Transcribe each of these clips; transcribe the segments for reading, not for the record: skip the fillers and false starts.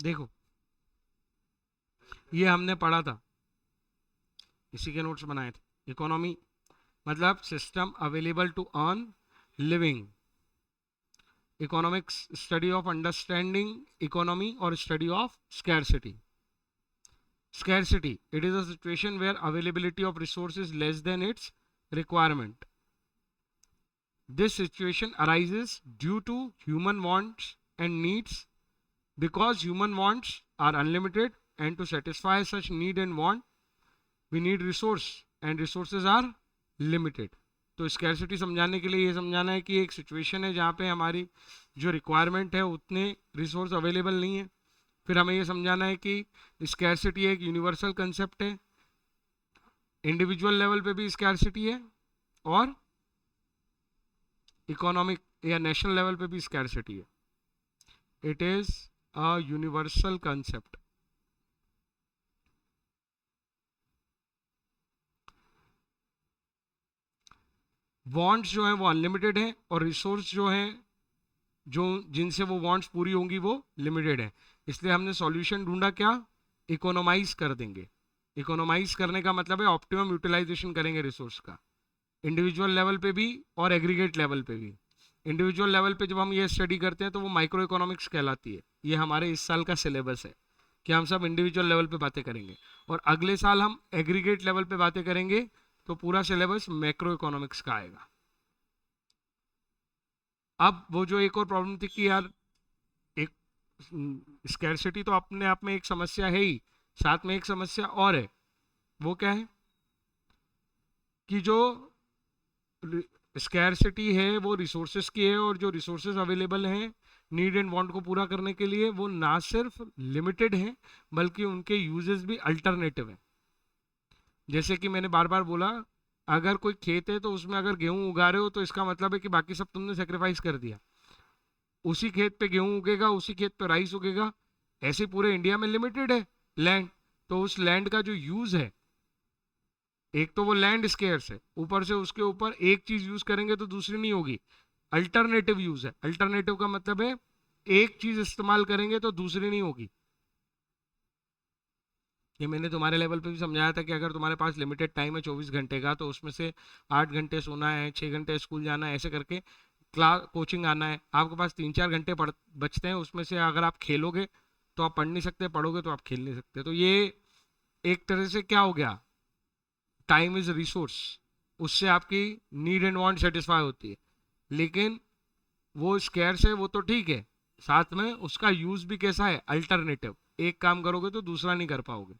देखो, ये हमने पढ़ा था, इसी के नोट्स बनाए थे। इकोनॉमी मतलब system available to earn living. Economics study of understanding economy और study of scarcity. Scarcity, it is a situation where availability of resource is less than its requirement. This situation arises due to human wants and needs. Because human wants are unlimited, and to satisfy such need and want, we need resource and resources are limited. तो scarcity समझाने के लिए ये समझाना है कि एक situation है जहाँ पे हमारी जो रिक्वायरमेंट है उतने रिसोर्स अवेलेबल नहीं है। फिर हमें ये समझाना है कि स्कैरसिटी एक यूनिवर्सल कंसेप्ट है, इंडिविजुअल लेवल पे भी स्कैरसिटी है और इकोनॉमिक या नेशनल लेवल पे भी स्कैरसिटी है। It is a universal concept. Wants जो है वो अनलिमिटेड है और रिसोर्स जो है जो जिनसे वो वांट्स पूरी होंगी वो लिमिटेड है। इसलिए हमने सॉल्यूशन ढूंढा क्या, इकोनोमाइज कर देंगे। इकोनोमाइज करने का मतलब है ऑप्टिमम यूटिलाइजेशन करेंगे रिसोर्स का, इंडिविजुअल लेवल पे भी और एग्रीगेट लेवल पे भी। इंडिविजुअल लेवल पे जब हम ये स्टडी करते हैं तो वो माइक्रो इकोनॉमिक्स कहलाती है। ये हमारे इस साल का सिलेबस है कि हम सब इंडिविजुअल लेवल पे बातें करेंगे, और अगले साल हम एग्रीगेट लेवल पे बातें करेंगे, तो पूरा सिलेबस मैक्रो इकोनॉमिक्स का आएगा। अब वो जो एक और प्रॉब्लम थी कि यार एक स्कैरसिटी तो अपने आप में एक समस्या है ही, साथ में एक समस्या और है। वो क्या है कि जो स्कैरसिटी है वो रिसोर्सेस की है, और जो रिसोर्सेस अवेलेबल हैं नीड एंड वांट को पूरा करने के लिए वो ना सिर्फ लिमिटेड हैं बल्कि उनके यूजेस भी अल्टरनेटिव हैं। जैसे कि मैंने बार बार बोला, अगर कोई खेत है तो उसमें अगर गेहूं उगा रहे हो तो इसका मतलब है कि बाकी सब तुमने सेक्रीफाइस कर दिया। उसी खेत पे गेहूं उगेगा, उसी खेत पे राइस उगेगा। ऐसे पूरे इंडिया में लिमिटेड है लैंड, तो उस लैंड का जो यूज है, एक तो वो लैंड स्केयर्स है, ऊपर से उसके ऊपर एक चीज यूज करेंगे तो दूसरी नहीं होगी। अल्टरनेटिव यूज है। अल्टरनेटिव का मतलब है एक चीज इस्तेमाल करेंगे तो दूसरी नहीं होगी। ये मैंने तुम्हारे लेवल पे भी समझाया था कि अगर तुम्हारे पास लिमिटेड टाइम है 24 घंटे का, तो उसमें से 8 घंटे सोना है, 6 घंटे स्कूल जाना है, ऐसे करके क्लास कोचिंग आना है, आपके पास 3-4 घंटे बचते हैं। उसमें से अगर आप खेलोगे तो आप पढ़ नहीं सकते, पढ़ोगे तो आप खेल नहीं सकते। तो ये एक तरह से क्या हो गया, टाइम इज रिसोर्स। उससे आपकी नीड एंड वांट सेटिस्फाई होती है, लेकिन वो स्कैर्स है वो तो ठीक है, साथ में उसका यूज भी कैसा है, अल्टरनेटिव। एक काम करोगे तो दूसरा नहीं कर पाओगे।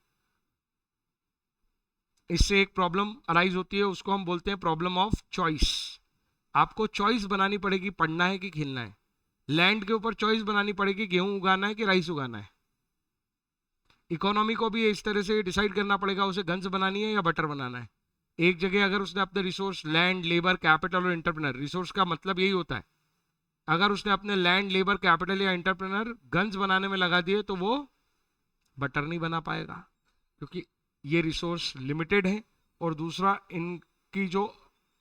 इससे एक प्रॉब्लम अराइज होती है, उसको हम बोलते हैं प्रॉब्लम ऑफ चॉइस। आपको चॉइस बनानी पड़ेगी, पढ़ना है कि खेलना है। लैंड के ऊपर चॉइस बनानी पड़ेगी, गेहूं उगाना है कि राइस उगाना है। इकोनॉमी को भी इस तरह से डिसाइड करना पड़ेगा, उसे गन्स बनानी है या बटर बनाना है। एक जगह अगर उसने अपने रिसोर्स, लैंड, लेबर, कैपिटल और इंटरप्रेनर, रिसोर्स का मतलब यही होता है, अगर उसने अपने लैंड, लेबर, कैपिटल या इंटरप्रेनर गन्स बनाने में लगा दिए तो वो बटर नहीं बना पाएगा, क्योंकि ये रिसोर्स लिमिटेड है, और दूसरा इनकी जो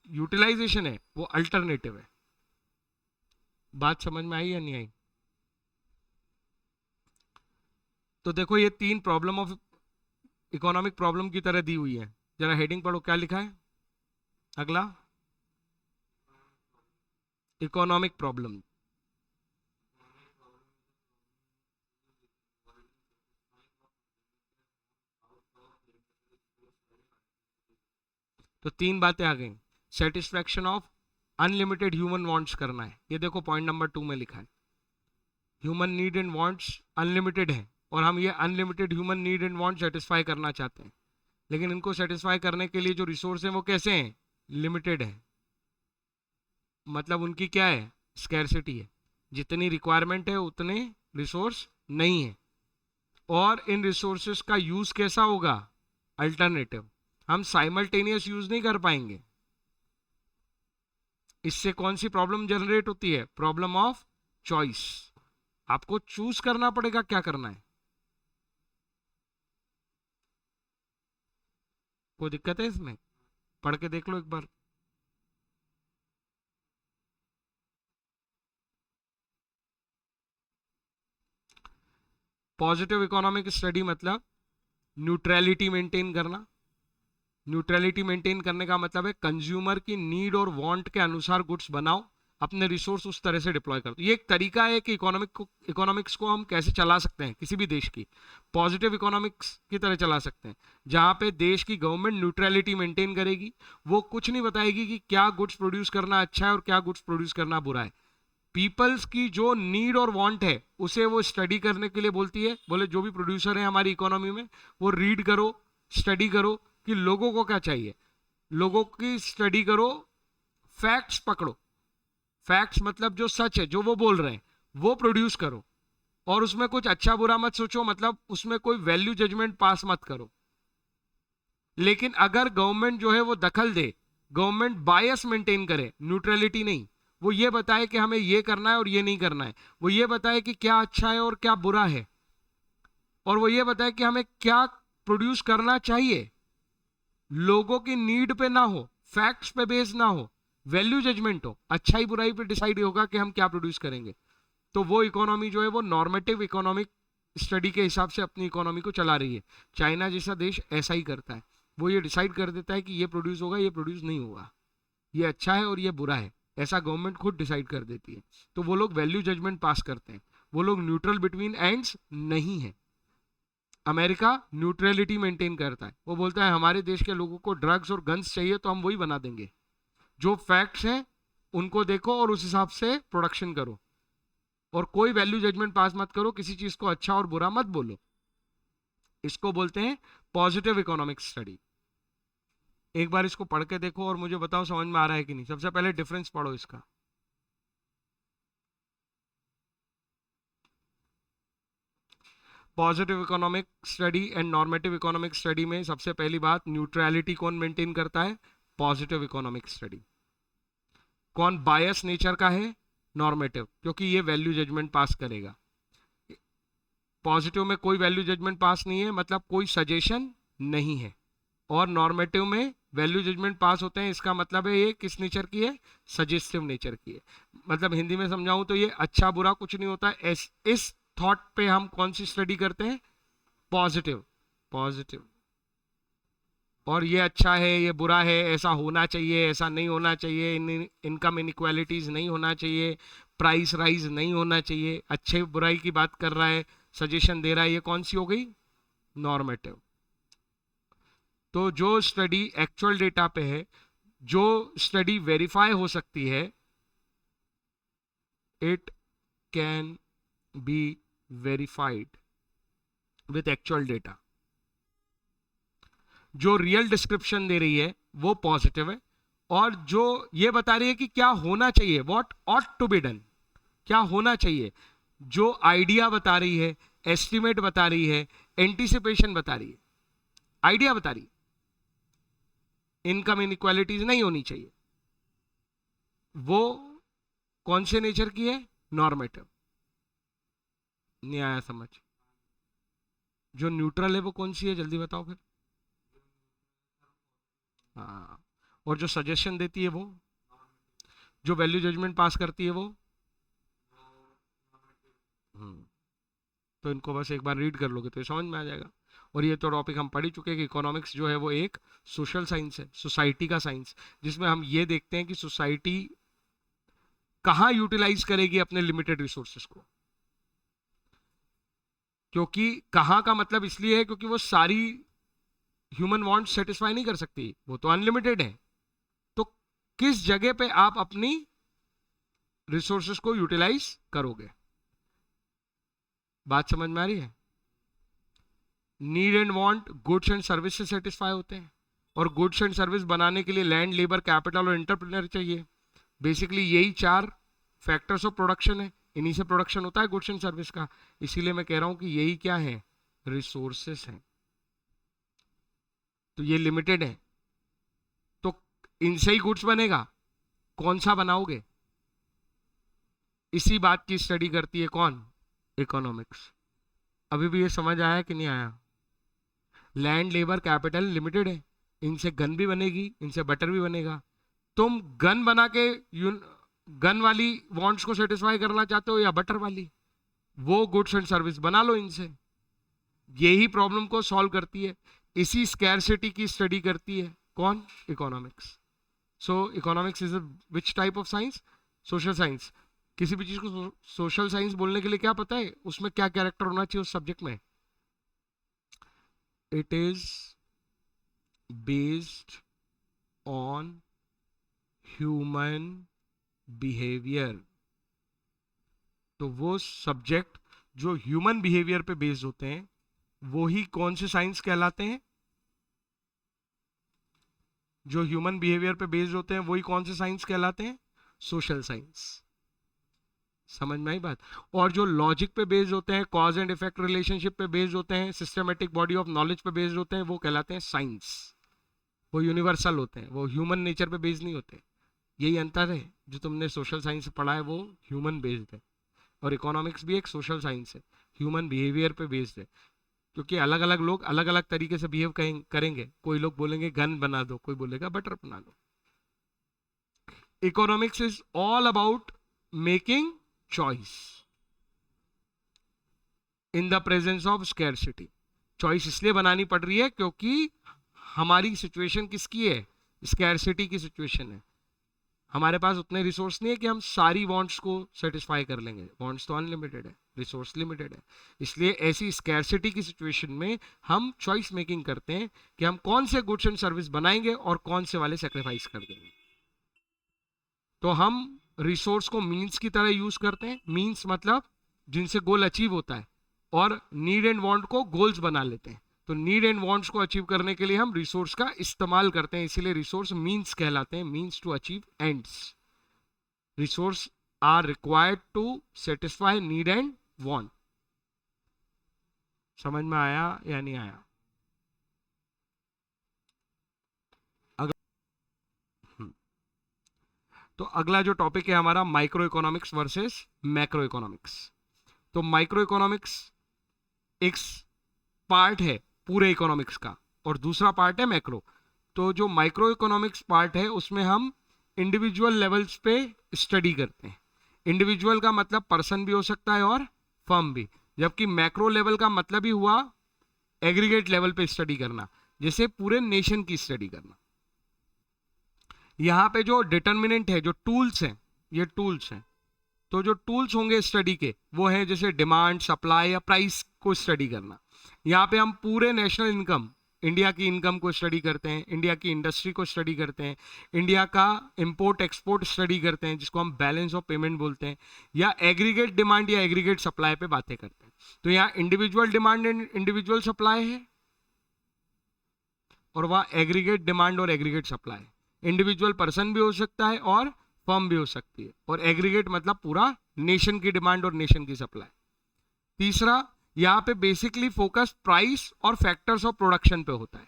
यूटिलाइजेशन है वो अल्टरनेटिव है। बात समझ में आई या नहीं आई? तो देखो, ये 3 प्रॉब्लम ऑफ इकोनॉमिक प्रॉब्लम की तरह दी हुई है। जरा हेडिंग पढ़ो, क्या लिखा है अगला, इकोनॉमिक प्रॉब्लम। तो 3 बातें आ गई। Satisfaction of unlimited human wants करना है, ये देखो पॉइंट नंबर 2 में लिखा है। Human need and wants unlimited है, और हम ये unlimited human need and want satisfy करना चाहते हैं, लेकिन इनको सेटिस्फाई करने के लिए जो रिसोर्स हैं वो कैसे हैं, लिमिटेड है। मतलब उनकी क्या है, स्कैरसिटी है। जितनी रिक्वायरमेंट है उतने रिसोर्स नहीं है, और इन रिसोर्सेस का यूज कैसा होगा, अल्टरनेटिव। हम साइमल्टेनियस यूज नहीं कर पाएंगे। इससे कौन सी प्रॉब्लम जनरेट होती है, प्रॉब्लम ऑफ चॉइस। आपको चूज करना पड़ेगा क्या करना है। कोई दिक्कत है इसमें? पढ़ के देख लो एक बार। पॉजिटिव इकोनॉमिक स्टडी मतलब न्यूट्रलिटी मेंटेन करना। न्यूट्रलिटी मेंटेन करने का मतलब है कंज्यूमर की नीड और वांट के अनुसार गुड्स बनाओ, अपने रिसोर्स उस तरह से डिप्लॉय करो। ये एक तरीका है कि इकोनॉमिक्स को हम कैसे चला सकते हैं, किसी भी देश की पॉजिटिव इकोनॉमिक्स की तरह चला सकते हैं, जहां पे देश की गवर्नमेंट न्यूट्रलिटी मेंटेन करेगी। वो कुछ नहीं बताएगी कि क्या गुड्स प्रोड्यूस करना अच्छा है और क्या गुड्स प्रोड्यूस करना बुरा है। पीपल्स की जो नीड और वांट है उसे वो स्टडी करने के लिए बोलती है। बोले जो भी प्रोड्यूसर है हमारी इकोनॉमी में, वो रीड करो, स्टडी करो कि लोगों को क्या चाहिए, लोगों की स्टडी करो, फैक्ट्स पकड़ो। फैक्ट्स मतलब जो सच है, जो वो बोल रहे हैं वो प्रोड्यूस करो, और उसमें कुछ अच्छा बुरा मत सोचो, मतलब उसमें कोई वैल्यू जजमेंट पास मत करो। लेकिन अगर गवर्नमेंट जो है वो दखल दे, गवर्नमेंट बायस मेंटेन करे, न्यूट्रलिटी नहीं, वो ये बताए कि हमें ये करना है और ये नहीं करना है, वो ये बताए कि क्या अच्छा है और क्या बुरा है, और वो ये बताए कि हमें क्या प्रोड्यूस करना चाहिए, लोगों की नीड पे ना हो, फैक्ट्स पे बेस ना हो, वैल्यू जजमेंट हो, अच्छाई बुराई पे डिसाइड होगा कि हम क्या प्रोड्यूस करेंगे, तो वो इकोनॉमी जो है वो नॉर्मेटिव इकोनॉमिक स्टडी के हिसाब से अपनी इकोनॉमी को चला रही है। चाइना जैसा देश ऐसा ही करता है, वो ये डिसाइड कर देता है कि ये प्रोड्यूस होगा, ये प्रोड्यूस नहीं होगा, ये अच्छा है और ये बुरा है, ऐसा गवर्नमेंट खुद डिसाइड कर देती है। तो वो लोग वैल्यू जजमेंट पास करते हैं, वो लोग न्यूट्रल बिटवीन एंड्स नहीं है। अमेरिका न्यूट्रलिटी मेंटेन करता है, वो बोलता है हमारे देश के लोगों को ड्रग्स और गन्स चाहिए तो हम वही बना देंगे, जो फैक्ट्स हैं उनको देखो और उस हिसाब से प्रोडक्शन करो, और कोई वैल्यू जजमेंट पास मत करो, किसी चीज को अच्छा और बुरा मत बोलो। इसको बोलते हैं पॉजिटिव इकोनॉमिक स्टडी। एक बार इसको पढ़ के देखो और मुझे बताओ समझ में आ रहा है कि नहीं। सबसे पहले डिफरेंस पढ़ो इसका। Positive economic study and normative economic study में सबसे पहली बात, न्यूट्रलिटी कौन मेंटेन करता है? Positive economic study. कौन बायस नेचर का है? नॉर्मेटिव, क्योंकि ये वैल्यू जजमेंट पास करेगा। पॉजिटिव में कोई वैल्यू जजमेंट पास नहीं है, मतलब कोई सजेशन नहीं है, और नॉर्मेटिव में वैल्यू जजमेंट पास होते हैं। इसका मतलब है ये किस नेचर की है? सजेस्टिव नेचर की है। मतलब हिंदी में समझाऊं तो ये अच्छा बुरा कुछ नहीं होता। इस थॉट पे हम कौन सी स्टडी करते हैं? पॉजिटिव। पॉजिटिव, और ये अच्छा है, ये बुरा है, ऐसा होना चाहिए, ऐसा नहीं होना चाहिए, इनकम इनइक्वालिटीज नहीं होना चाहिए, प्राइस राइज नहीं होना चाहिए, अच्छे बुराई की बात कर रहा है, सजेशन दे रहा है, ये कौन सी हो गई? नॉर्मेटिव। तो जो स्टडी एक्चुअल डेटा पे है, जो स्टडी वेरीफाई हो सकती है, it can be verified with actual data. जो रियल डिस्क्रिप्शन दे रही है वो पॉजिटिव है, और जो ये बता रही है कि क्या होना चाहिए, what ought to be done, क्या होना चाहिए, जो आइडिया बता रही है, एस्टिमेट बता रही है, एंटीसिपेशन बता रही है, आइडिया बता रही है, इनकम इनइक्वालिटीज नहीं होनी चाहिए, वो कौन से नेचर की है? नॉर्मेटिव। नहीं आया समझ? जो न्यूट्रल है वो कौन सी है, जल्दी बताओ फिर। हाँ, और जो सजेशन देती है वो, जो वैल्यू जजमेंट पास करती है वो। तो इनको बस एक बार रीड कर लोगे तो ये समझ में आ जाएगा। और ये तो टॉपिक हम पढ़ ही चुके हैं कि इकोनॉमिक्स जो है वो एक सोशल साइंस है, सोसाइटी का साइंस, जिसमें हम ये देखते हैं कि सोसाइटी कहाँ यूटिलाइज करेगी अपने लिमिटेड रिसोर्सेस को। क्योंकि कहाँ का मतलब इसलिए है क्योंकि वो सारी ह्यूमन वांट सेटिस्फाई नहीं कर सकती, वो तो अनलिमिटेड है। तो किस जगह पे आप अपनी रिसोर्सेस को यूटिलाइज करोगे? बात समझ में आ रही है? Need and want, goods and service से सेटिस्फाई होते हैं, और गुड्स एंड सर्विस बनाने के लिए लैंड, लेबर, कैपिटल और एंटरप्रेन्योर चाहिए। बेसिकली यही 4 फैक्टर्स ऑफ प्रोडक्शन है, इन्हीं से प्रोडक्शन होता है गुड्स एंड सर्विस का। इसीलिए मैं कह रहा हूं कि यही क्या है? रिसोर्सेस हैं। तो ये लिमिटेड है, तो इनसे ही गुड्स बनेगा, कौन सा बनाओगे? इसी बात की स्टडी करती है कौन? इकोनॉमिक्स। अभी भी ये समझ आया कि नहीं आया? लैंड, लेबर, कैपिटल लिमिटेड है, इनसे गन भी बनेगी, इनसे बटर भी बनेगा। तुम गन बना के गन वाली वांट्स को सेटिस्फाई करना चाहते हो या बटर वाली? वो गुड्स एंड सर्विस बना लो इनसे, यही प्रॉब्लम को सॉल्व करती है, इसी स्कैरसिटी की स्टडी करती है कौन? Economics. So economics is which type of science? Social science. किसी भी चीज को सोशल साइंस बोलने के लिए क्या पता है उसमें क्या कैरेक्टर होना चाहिए उस सब्जेक्ट में? It is based on human behaviour. तो वो सब्जेक्ट जो ह्यूमन बिहेवियर पे बेस्ड होते हैं वो ही कौन से साइंस कहलाते हैं? जो ह्यूमन बिहेवियर पे बेस्ड होते हैं वही कौन से साइंस कहलाते हैं? Social science. समझ में आई बात? और जो लॉजिक पे बेस्ड होते हैं, कॉज एंड इफेक्ट रिलेशनशिप पे बेस्ड होते हैं, सिस्टमेटिक बॉडी ऑफ नॉलेज पे बेस्ड होते हैं, वो कहलाते हैं साइंस. वो यूनिवर्सल होते हैं, वो ह्यूमन नेचर पे बेस्ड नहीं होते. यही अंतर है. जो तुमने सोशल साइंस पढ़ा है वो ह्यूमन बेस्ड है, और इकोनॉमिक्स भी एक सोशल साइंस है, ह्यूमन बिहेवियर पे बेस्ड है. क्योंकि अलग अलग लोग अलग अलग तरीके से बिहेव करेंगे. कोई लोग बोलेंगे गन बना दो, कोई बोलेगा बटर बना दो. Economics is all about making choice in the presence of scarcity. Choice इसलिए बनानी पड़ रही है क्योंकि हमारी सिचुएशन किसकी है? स्कैरसिटी की सिचुएशन है. हमारे पास उतने रिसोर्स नहीं है कि हम सारी वांट्स को सेटिस्फाई कर लेंगे. वांट्स तो अनलिमिटेड है, रिसोर्स लिमिटेड है. इसलिए ऐसी स्कैरसिटी की सिचुएशन में हम चॉइस मेकिंग करते हैं कि हम कौन से गुड्स एंड सर्विस बनाएंगे और कौन से वाले सेक्रीफाइस कर देंगे. तो हम रिसोर्स को मीन्स की तरह यूज करते हैं. मीन्स मतलब जिनसे गोल अचीव होता है, और नीड एंड वांट को गोल्स बना लेते हैं. तो नीड एंड वांट्स को अचीव करने के लिए हम रिसोर्स का इस्तेमाल करते हैं, इसीलिए रिसोर्स मीन्स कहलाते हैं. Means to achieve ends. Resource are required to satisfy need and want. समझ में आया या नहीं आया? तो अगला जो टॉपिक है हमारा micro economics versus macro economics. तो माइक्रो इकोनॉमिक्स एक पार्ट है पूरे इकोनॉमिक्स का, और दूसरा पार्ट है मैक्रो. तो जो माइक्रो इकोनॉमिक्स पार्ट है उसमें हम इंडिविजुअल लेवल्स पे स्टडी करते हैं. इंडिविजुअल का मतलब पर्सन भी हो सकता है और फर्म भी, जबकि मैक्रो लेवल का मतलब ही हुआ एग्रीगेट लेवल पे स्टडी करना, जैसे पूरे नेशन की स्टडी करना. यहां पे जो डिटर्मिनेंट है, जो टूल्स हैं, ये टूल्स हैं. तो जो टूल्स होंगे स्टडी के वो है जैसे डिमांड, सप्लाई या प्राइस को स्टडी करना. यहाँ पे हम पूरे नेशनल इनकम, इंडिया की इनकम को स्टडी करते हैं, इंडिया की इंडस्ट्री को स्टडी करते हैं, इंडिया का इंपोर्ट एक्सपोर्ट स्टडी करते हैं जिसको हम बैलेंस ऑफ पेमेंट बोलते हैं, या एग्रीगेट डिमांड या एग्रीगेट सप्लाई पे बातें करते हैं. तो यहाँ individual demand and individual supply है, और वहाँ एग्रीगेट डिमांड और एग्रीगेट सप्लाई. इंडिविजुअल पर्सन भी हो सकता है और फर्म भी हो सकती है, और एग्रीगेट मतलब पूरा नेशन की डिमांड और नेशन की सप्लाई. तीसरा, यहाँ पे बेसिकली फोकस प्राइस और फैक्टर्स ऑफ प्रोडक्शन पे होता है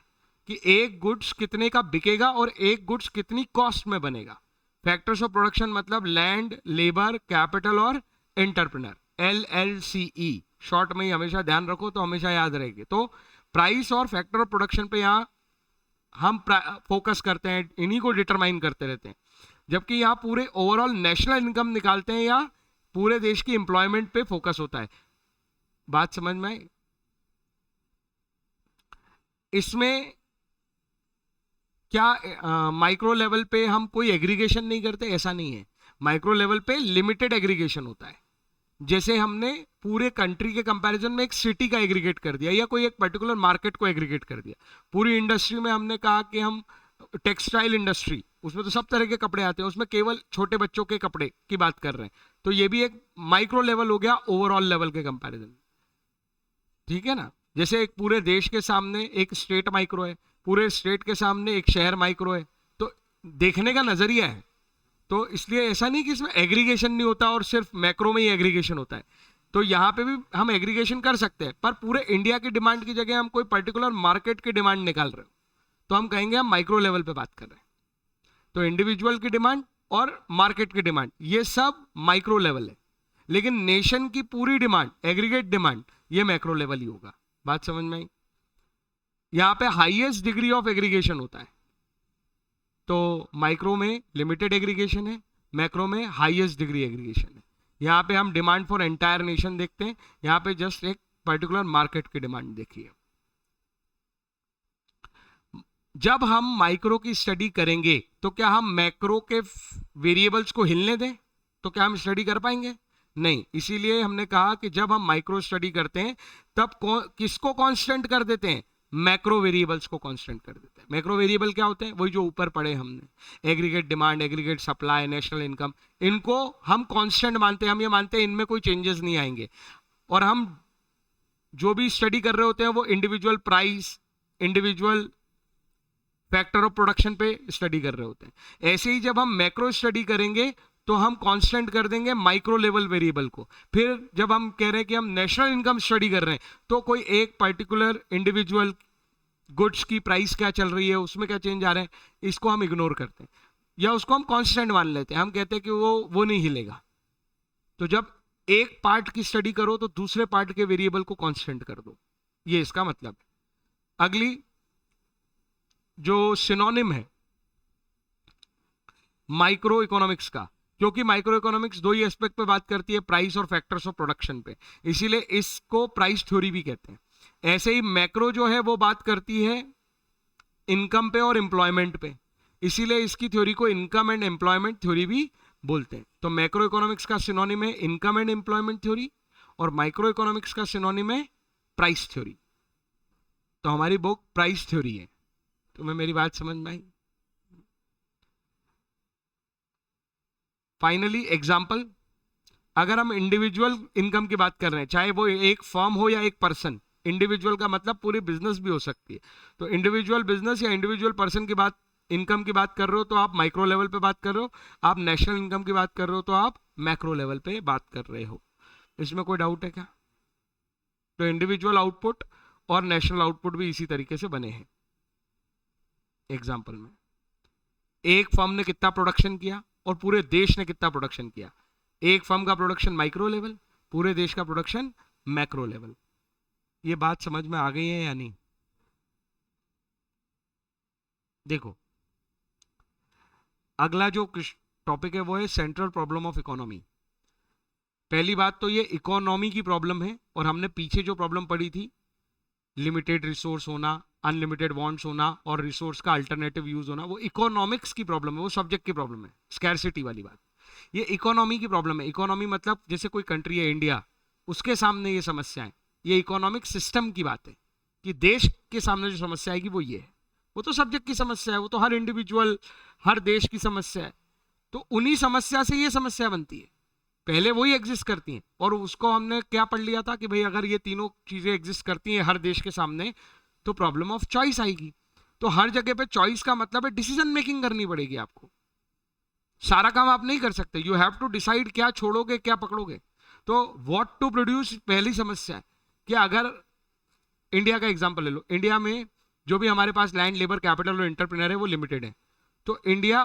कि एक गुड्स कितने का बिकेगा और एक गुड्स कितनी कॉस्ट में बनेगा. फैक्टर्स ऑफ प्रोडक्शन मतलब लैंड, लेबर, कैपिटल और एंटरप्रेन्योर, LLCE शॉर्ट में ही हमेशा ध्यान रखो तो हमेशा याद रहेगी. तो प्राइस और फैक्टर ऑफ प्रोडक्शन पे यहाँ हम फोकस करते हैं, इन्हीं को डिटरमाइन करते रहते हैं. जबकि यहाँ पूरे ओवरऑल नेशनल इनकम निकालते हैं या पूरे देश की एम्प्लॉयमेंट पे फोकस होता है. बात समझ में आई? इसमें क्या माइक्रो लेवल पे हम कोई एग्रीगेशन नहीं करते? ऐसा नहीं है. माइक्रो लेवल पे लिमिटेड एग्रीगेशन होता है. जैसे हमने पूरे कंट्री के कंपैरिजन में एक सिटी का एग्रीगेट कर दिया, या कोई एक पर्टिकुलर मार्केट को एग्रीगेट कर दिया. पूरी इंडस्ट्री में हमने कहा कि हम टेक्सटाइल इंडस्ट्री, उसमें तो सब तरह के कपड़े आते हैं, उसमें केवल छोटे बच्चों के कपड़े की बात कर रहे हैं. तो ये भी एक माइक्रो लेवल हो गया ओवरऑल लेवल के कंपैरिजन. ठीक है ना? जैसे एक पूरे देश के सामने एक स्टेट माइक्रो है, पूरे स्टेट के सामने एक शहर माइक्रो है. तो देखने का नजरिया है. तो इसलिए ऐसा नहीं कि इसमें एग्रीगेशन नहीं होता और सिर्फ मैक्रो में ही एग्रीगेशन होता है. तो यहाँ पे भी हम एग्रीगेशन कर सकते हैं, पर पूरे इंडिया की डिमांड की जगह हम कोई पर्टिकुलर मार्केट की डिमांड निकाल रहे हो तो हम कहेंगे हम माइक्रो लेवल पे बात कर रहे हैं. तो इंडिविजुअल की डिमांड और मार्केट की डिमांड ये सब माइक्रो लेवल है, लेकिन नेशन की पूरी डिमांड, एग्रीगेट डिमांड, ये मैक्रो लेवल ही होगा. बात समझ में आई? यहाँ पे हाईएस्ट डिग्री ऑफ एग्रीगेशन होता है. तो माइक्रो में लिमिटेड एग्रीगेशन है, मैक्रो में हाईएस्ट डिग्री एग्रीगेशन है. यहाँ पे हम डिमांड फॉर एंटायर नेशन देखते हैं, यहाँ पे जस्ट एक पर्टिकुलर मार्केट की डिमांड देखिए। जब हम माइक्रो की स्टडी करेंगे तो क्या हम मैक्रो के वेरिएबल्स को हिलने दें? तो क्या हम स्टडी कर पाएंगे? नहीं। इसीलिए हमने कहा कि जब हम माइक्रो स्टडी करते हैं तब किसको कांस्टेंट कर देते हैं? मैक्रो वेरिएबल्स को कांस्टेंट कर देते हैं। मैक्रो वेरिएबल क्या होते हैं? वही जो ऊपर पढ़े हमने, aggregate demand, aggregate supply, national income, इनको हम कांस्टेंट मानते हैं। हम ये मानते हैं इनमें कोई चेंजेस नहीं आएंगे। और हम जो भी स्टडी कर रहे होते हैं वो individual price, individual factor of production पे स्टडी कर रहे होते हैं। ऐसे ही जब हम मैक्रो स्टडी करेंगे तो हम कांस्टेंट कर देंगे माइक्रो लेवल वेरिएबल को। फिर जब हम कह रहे हैं कि हम नेशनल इनकम स्टडी कर रहे हैं तो कोई एक पर्टिकुलर इंडिविजुअल गुड्स की प्राइस क्या चल रही है, उसमें क्या चेंज आ रहे हैं, इसको हम इग्नोर करते हैं या उसको हम कांस्टेंट मान लेते हैं। हम कहते हैं कि वो नहीं हिलेगा। तो जब एक पार्ट की स्टडी करो तो दूसरे पार्ट के वेरिएबल को कांस्टेंट कर दो, ये इसका मतलब है। अगली जो सिनोनिम है माइक्रो इकोनॉमिक्स का, क्योंकि माइक्रो इकोनॉमिक्स दो ही एस्पेक्ट पे बात करती है, प्राइस और फैक्टर्स ऑफ प्रोडक्शन पे, इसीलिए इसको प्राइस थ्योरी भी कहते हैं। ऐसे ही मैक्रो जो है वो बात करती है इनकम पे और एम्प्लॉयमेंट पे, इसीलिए इसकी थ्योरी को इनकम एंड एम्प्लॉयमेंट थ्योरी भी बोलते हैं। तो मैक्रो इकोनॉमिक्स का सिनोनिम है इनकम एंड एम्प्लॉयमेंट थ्योरी और माइक्रो इकोनॉमिक्स का सिनोनिम है प्राइस थ्योरी। तो हमारी बुक प्राइस थ्योरी है। तुम्हें मेरी बात समझ में आई? फाइनली एग्जाम्पल, अगर हम इंडिविजुअल इनकम की बात कर रहे हैं, चाहे वो एक फर्म हो या एक पर्सन, इंडिविजुअल का मतलब पूरी बिजनेस भी हो सकती है, तो इंडिविजुअल बिजनेस या इंडिविजुअल पर्सन की बात, इनकम की बात कर रहे हो तो आप माइक्रो लेवल पे बात कर रहे हो, आप नेशनल इनकम की बात कर रहे हो तो आप मैक्रो लेवल पे बात कर रहे हो। इसमें कोई डाउट है क्या? तो इंडिविजुअल आउटपुट और नेशनल आउटपुट भी इसी तरीके से बने हैं। एग्जाम्पल में एक फर्म ने कितना प्रोडक्शन किया और पूरे देश ने कितना प्रोडक्शन किया। एक फर्म का प्रोडक्शन माइक्रो लेवल, पूरे देश का प्रोडक्शन मैक्रो लेवल। ये बात समझ में आ गई है या नहीं? देखो अगला जो टॉपिक है वो है सेंट्रल प्रॉब्लम ऑफ इकोनॉमी। पहली बात तो ये इकोनॉमी की प्रॉब्लम है, और हमने पीछे जो प्रॉब्लम पढ़ी थी, लिमिटेड रिसोर्स होना, अनलिमिटेड वांट्स होना और रिसोर्स का अल्टरनेटिव यूज होना, वो इकोनॉमिक्स की प्रॉब्लम है, वो सब्जेक्ट की प्रॉब्लम है, स्कैरसिटी वाली बात। ये इकोनॉमी की प्रॉब्लम है। इकोनॉमी मतलब जैसे कोई कंट्री है इंडिया, उसके सामने ये समस्या है, ये इकोनॉमिक सिस्टम की बात है कि देश के सामने जो समस्या आएगी वो ये है। वो तो सब्जेक्ट की समस्या है, वो तो हर इंडिविजुअल, हर देश की समस्या है। तो उन्हीं समस्या से ये समस्या बनती है, पहले वही एग्जिस्ट करती हैं, और उसको हमने क्या पढ़ लिया था कि भाई अगर ये तीनों चीजें एग्जिस्ट करती हैं हर देश के सामने तो प्रॉब्लम ऑफ चॉइस आएगी। तो हर जगह पे चॉइस का मतलब है डिसीजन मेकिंग करनी पड़ेगी आपको। सारा काम आप नहीं कर सकते, यू हैव टू डिसाइड क्या छोड़ोगे क्या पकड़ोगे। तो व्हाट टू प्रोड्यूस पहली समस्या है कि अगर इंडिया का एग्जांपल ले लो, इंडिया में जो भी हमारे पास लैंड, लेबर, कैपिटल और एंटरप्रेन्योर है वो लिमिटेड है। तो India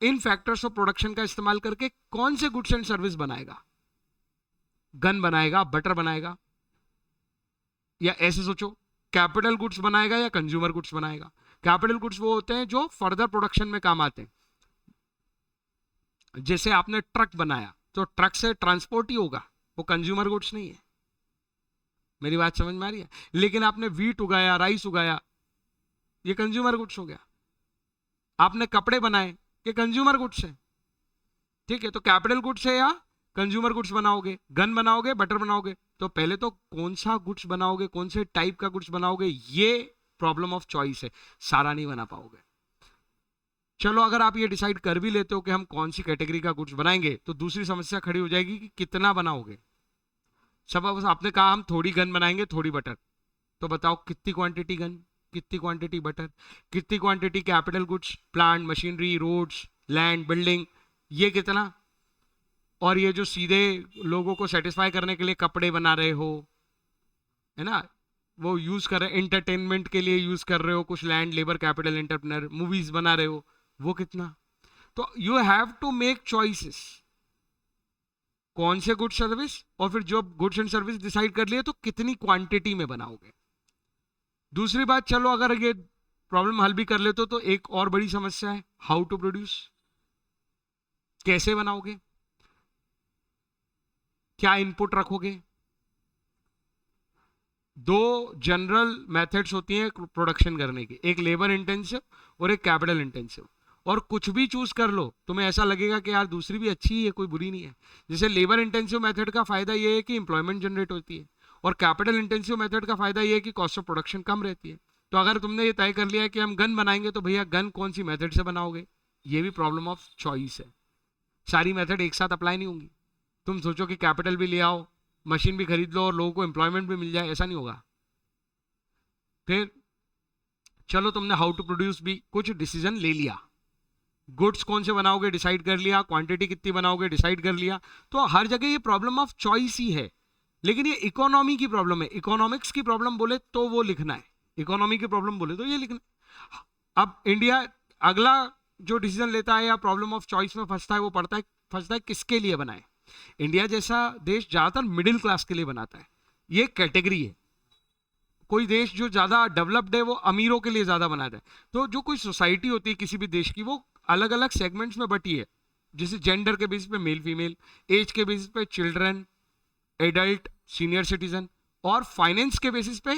in factors of production का इस्तेमाल करके कौन से गुड्स एंड सर्विस बनाएगा? गन बनाएगा, बटर बनाएगा, या ऐसे सोचो कैपिटल गुड्स बनाएगा या कंज्यूमर गुड्स बनाएगा? कैपिटल गुड्स वो होते हैं जो फर्दर प्रोडक्शन में काम आते हैं। जैसे आपने ट्रक बनाया तो ट्रक से ट्रांसपोर्ट ही होगा, वो कंज्यूमर गुड्स नहीं है। मेरी बात समझ में आ रही है? लेकिन आपने वीट उगाया, राइस उगाया, ये कंज्यूमर गुड्स हो गया। आपने कपड़े बनाए, ये कंज्यूमर गुड्स है। ठीक है, तो कैपिटल गुड्स है या कंज्यूमर गुड्स बनाओगे? गन बनाओगे, बटर बनाओगे, तो पहले तो कौन सा गुड्स बनाओगे, कौन से टाइप का गुड्स बनाओगे, ये प्रॉब्लम ऑफ चॉइस है, सारा नहीं बना पाओगे। चलो अगर आप ये डिसाइड कर भी लेते हो कि हम कौन सी कैटेगरी का गुड्स बनाएंगे, तो दूसरी समस्या खड़ी हो जाएगी कि कितना बनाओगे। सब आपने कहा हम थोड़ी गन बनाएंगे, थोड़ी बटर, तो बताओ कितनी क्वांटिटी गन, कितनी क्वांटिटी बटर, कितनी quantity capital goods, plant, machinery, roads, land, building, ये कितना? और ये जो सीधे लोगों को सेटिस्फाई करने के लिए कपड़े बना रहे हो, है ना, वो यूज कर रहे, एंटरटेनमेंट के लिए यूज कर रहे हो, कुछ land, labour, capital, entrepreneur, movies बना रहे हो, वो कितना? तो you have to make choices, कौन से गुड्स सर्विस, और फिर जो गुड्स एंड सर्विस डिसाइड कर लिए तो कितनी क्वांटिटी में बनाओगे। दूसरी बात, चलो अगर ये प्रॉब्लम हल भी कर लेते हो तो एक और बड़ी समस्या है, हाउ टू प्रोड्यूस, कैसे बनाओगे, क्या इनपुट रखोगे, दो जनरल मेथड्स होती हैं प्रोडक्शन करने की, एक लेबर इंटेंसिव और एक कैपिटल इंटेंसिव। और कुछ भी चूज कर लो तुम्हें ऐसा लगेगा कि यार दूसरी भी अच्छी है, कोई बुरी नहीं है। जैसे लेबर इंटेंसिव मेथड का फायदा ये है कि इंप्लॉयमेंट जनरेट होती है, और कैपिटल इंटेंसिव मेथड का फायदा ये है कि कॉस्ट ऑफ प्रोडक्शन कम रहती है। तो अगर तुमने ये तय कर लिया है कि हम गन बनाएंगे, तो भैया गन कौन सी मेथड से बनाओगे, ये भी प्रॉब्लम ऑफ चॉइस है। सारी मेथड एक साथ अप्लाई नहीं होंगी। तुम सोचो कि कैपिटल भी ले आओ, मशीन भी खरीद लो और लोगों को एम्प्लॉयमेंट भी मिल जाए, ऐसा नहीं होगा। फिर चलो तुमने हाउ टू प्रोड्यूस भी कुछ डिसीजन ले लिया, गुड्स कौन से बनाओगे डिसाइड कर लिया, क्वांटिटी कितनी बनाओगे डिसाइड कर लिया। तो हर जगह ये प्रॉब्लम ऑफ चॉइस ही है। लेकिन ये इकोनॉमी की प्रॉब्लम है, इकोनॉमिक्स की प्रॉब्लम बोले तो वो लिखना है, इकोनॉमी की प्रॉब्लम बोले तो ये लिखना है। अब इंडिया अगला जो डिसीजन लेता है या प्रॉब्लम ऑफ चॉइस में फंसता है, वो फंसता है किसके लिए बनाए। इंडिया जैसा देश ज्यादातर मिडिल क्लास के लिए बनाता है, ये कैटेगरी है। कोई देश जो ज्यादा डेवलप्ड है वो अमीरों के लिए ज्यादा बनाता है। तो जो कोई सोसाइटी होती है किसी भी देश की, वो अलग अलग सेगमेंट्स में बटी है। जैसे जेंडर के बेसिस पे मेल फीमेल, एज के बेसिस पे चिल्ड्रन, एडल्ट, सीनियर सिटीजन, और फाइनेंस के बेसिस पे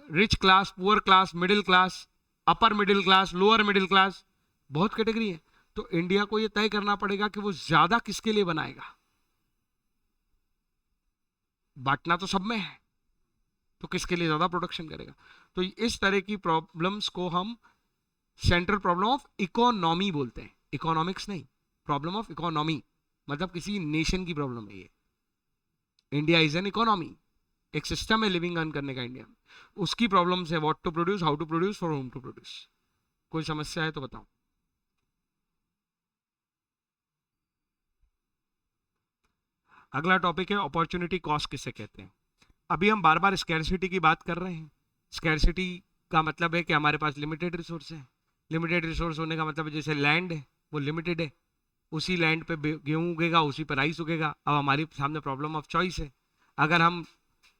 rich class, poor class, middle class, upper middle class, lower middle class, बहुत कैटेगरी है। तो इंडिया को यह तय करना पड़ेगा कि वो ज्यादा किसके लिए बनाएगा। बांटना तो सब में है, तो किसके लिए ज्यादा प्रोडक्शन करेगा। तो इस तरह की प्रॉब्लम्स को हम सेंट्रल प्रॉब्लम ऑफ इकोनॉमी बोलते हैं, इकोनॉमिक्स नहीं, प्रॉब्लम ऑफ इकोनॉमी, मतलब किसी नेशन की प्रॉब्लम है ये। इंडिया इज एन इकोनॉमी, एक सिस्टम है लिविंग अर्न करने का इंडिया में, उसकी प्रॉब्लम्स है what to produce, how to produce, for whom to produce. कोई समस्या है तो बताओ। अगला टॉपिक है अपॉर्चुनिटी कॉस्ट किसे कहते हैं। अभी हम बार बार स्कैरसिटी की बात कर रहे हैं। स्कैरसिटी का मतलब है कि हमारे पास लिमिटेड रिसोर्स है। लिमिटेड रिसोर्स होने का मतलब है जैसे लैंड है वो लिमिटेड है, उसी लैंड पे गेहूं उगेगा, उसी पर राइस उगेगा। अब हमारे सामने प्रॉब्लम ऑफ चॉइस है। अगर हम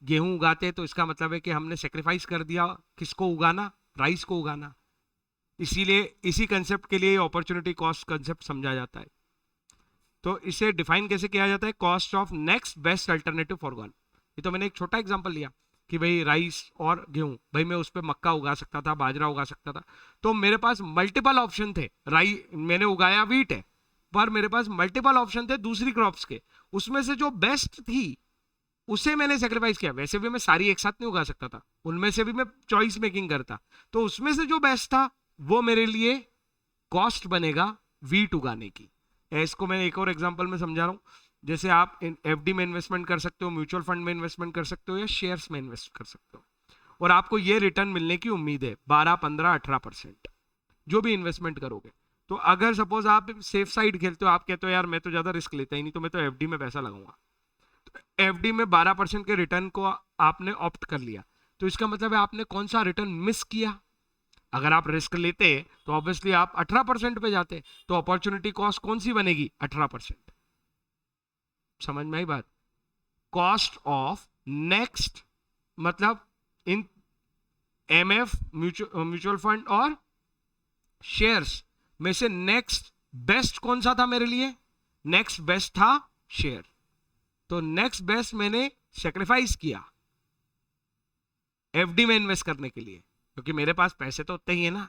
गेहूं उगाते तो इसका मतलब है कि हमने सेक्रीफाइस कर दिया किसको उगाना, राइस को उगाना। इसीलिए इसी कंसेप्ट के लिए अपॉर्चुनिटी कॉस्ट कंसेप्ट समझा जाता है। तो इसे डिफाइन कैसे किया जाता है, cost of next best alternative for one. ये तो मैंने एक छोटा एग्जांपल लिया कि भाई राइस और गेहूं, भाई मैं उस पर मक्का उगा सकता था, बाजरा उगा सकता था, तो मेरे पास मल्टीपल ऑप्शन थे। मैंने उगाया वीट है, पर मेरे पास मल्टीपल ऑप्शन थे दूसरी क्रॉप्स के, उसमें से जो बेस्ट थी उसे मैंने सेक्रीफाइस किया। वैसे भी मैं सारी एक साथ नहीं उगा सकता था, उनमें से भी मैं चॉइस मेकिंग करता, तो उसमें से जो बेस्ट था वो मेरे लिए कॉस्ट बनेगा वीट उगाने की। इसको मैं एक और एग्जांपल में समझा रहा हूं। जैसे आप एफडी में इन्वेस्टमेंट कर सकते हो, म्यूचुअल फंड में इन्वेस्टमेंट कर सकते हो, या शेयर्स में इन्वेस्ट कर सकते हो, और आपको ये रिटर्न मिलने की उम्मीद है 12, 15, 18% जो भी इन्वेस्टमेंट करोगे। तो अगर सपोज आप सेफ साइड खेलते हो, आप कहते हो यार मैं तो ज्यादा रिस्क लेता ही नहीं, तो मैं तो एफडी में पैसा लगाऊंगा, तो एफडी में 12% के रिटर्न को आपने ऑप्ट कर लिया, तो इसका मतलब है आपने कौन सा रिटर्न मिस किया। अगर आप रिस्क लेते तो ऑब्वियसली आप 18% पे जाते, तो अपॉर्चुनिटी कॉस्ट कौन सी बनेगी, 18%। समझ में आई बात। कॉस्ट ऑफ नेक्स्ट मतलब इन एमएफ, म्यूचुअल फंड और शेयर्स में से नेक्स्ट बेस्ट कौन सा था मेरे लिए, नेक्स्ट बेस्ट था शेयर। तो नेक्स्ट बेस्ट मैंने सेक्रीफाइस किया एफडी में इन्वेस्ट करने के लिए, क्योंकि मेरे पास पैसे तो उतने ही है ना,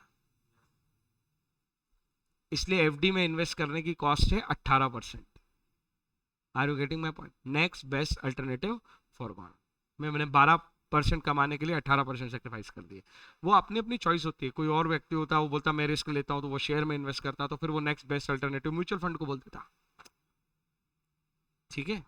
इसलिए एफडी में इन्वेस्ट करने की कॉस्ट है 18%। Are you getting my point. Next best alternative for one में मैंने 12% कमाने के लिए 18% सेक्रीफाइस कर दिए। वो अपनी अपनी चॉइस होती है। कोई और व्यक्ति होता है वो बोलता मैं रिस्क लेता हूं, तो वो शेयर में इन्वेस्ट करता, तो फिर वो next best alternative mutual fund को बोल देता। ठीक है।